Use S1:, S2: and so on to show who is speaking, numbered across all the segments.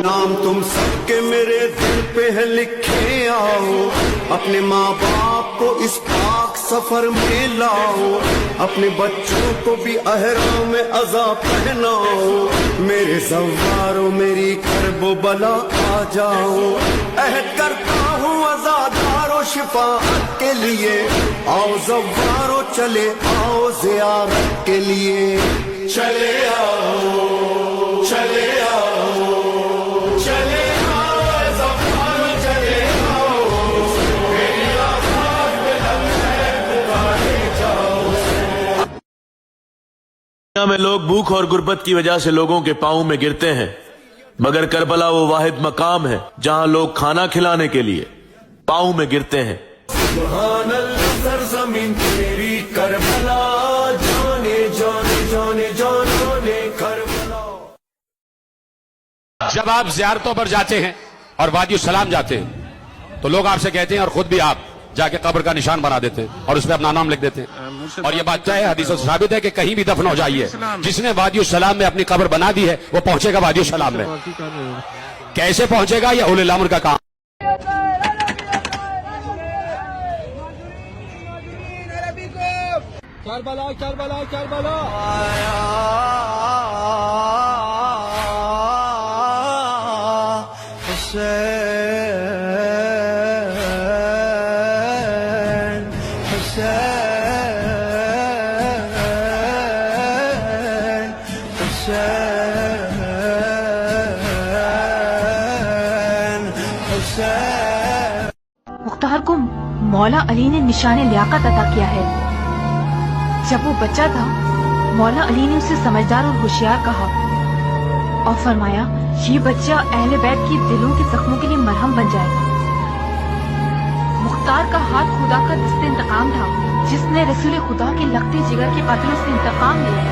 S1: نام تم سب کے میرے دل پہ ہے لکھے آؤ، اپنے ماں باپ کو اس پاک سفر میں لاؤ، اپنے بچوں کو بھی احرام عزا پہناؤ، میرے زوارو میری کرب و بلا آ جاؤ، عہد کرتا ہوں عزادارو شفاعت کے لیے، آؤ زوارو چلے آؤ زیارت کے لیے، چلے آؤ چلے آؤ چلے آؤ زوارو چلے آؤ، میری آواز بلند ہے پکارے جاؤ۔
S2: دنیا میں لوگ بھوک اور غربت کی وجہ سے لوگوں کے پاؤں میں گرتے ہیں، مگر کربلا وہ واحد مقام ہے جہاں لوگ کھانا کھلانے کے لیے پاؤں میں گرتے ہیں۔
S1: سبحان اللہ سرزمین تیری کربلا، جانے جانے جانے جانے کربلا۔
S3: جب آپ زیارتوں پر جاتے ہیں اور وادی السلام جاتے ہیں تو لوگ آپ سے کہتے ہیں، اور خود بھی آپ جا کے قبر کا نشان بنا دیتے ہیں اور اس پہ اپنا نام لکھ دیتے ہیں، اور یہ بات طے ہے، حدیثوں سے ثابت ہے کہ کہیں بھی دفن ہو جائیے، جس نے وادی السلام میں اپنی قبر بنا دی ہے وہ پہنچے گا وادی السلام میں۔ کیسے پہنچے گا یہ اولی الامر کا کام۔
S4: کربلا کربلا کربلا
S1: حسین حسین حسین حسین۔
S5: مختار کو مولا علی نے نشان لیاقت عطا کیا ہے۔ جب وہ بچہ تھا مولا علی نے اسے سمجھدار اور ہوشیار کہا اور فرمایا یہ بچہ اہل بیت کی دلوں کے زخموں کے لیے مرہم بن جائے گا۔ مختار کا ہاتھ خدا کا دست انتقام تھا جس نے رسول خدا کے لگتے جگر کے قاتلوں سے انتقام لیا۔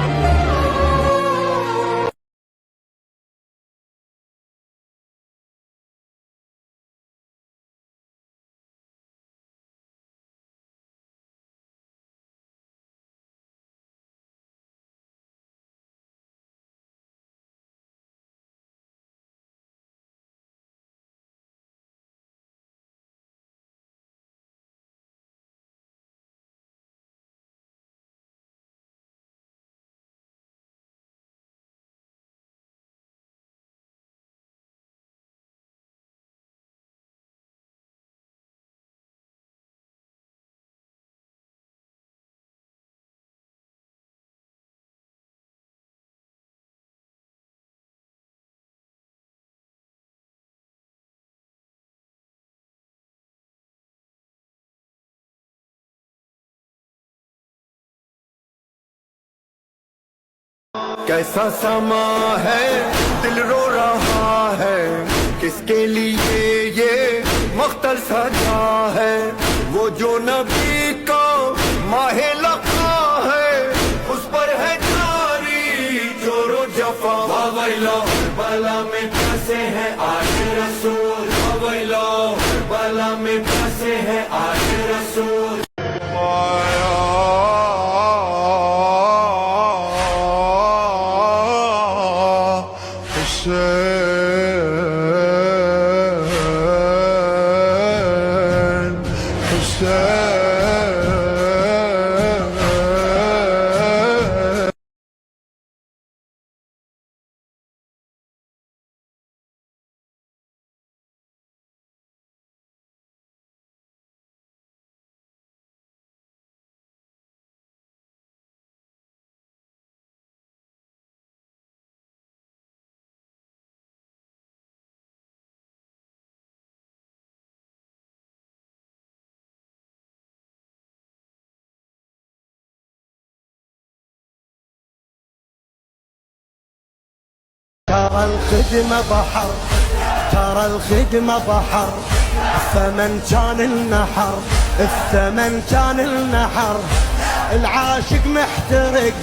S1: کیسا سما ہے دل رو رہا ہے، کس کے لیے یہ مختر سجا ہے، وہ جو نبی کا ماہ لقا ہے اس پر ہے جاری جور و جفا۔ واویلا کربلا میں پھنسے ہیں آج رسول، واویلا کربلا میں پھنسے ہیں آج رسول۔ ترى الخدمة بحر، ترى الخدمة بحر، الثمن كان النحر، الثمن كان النحر، العاشق محترق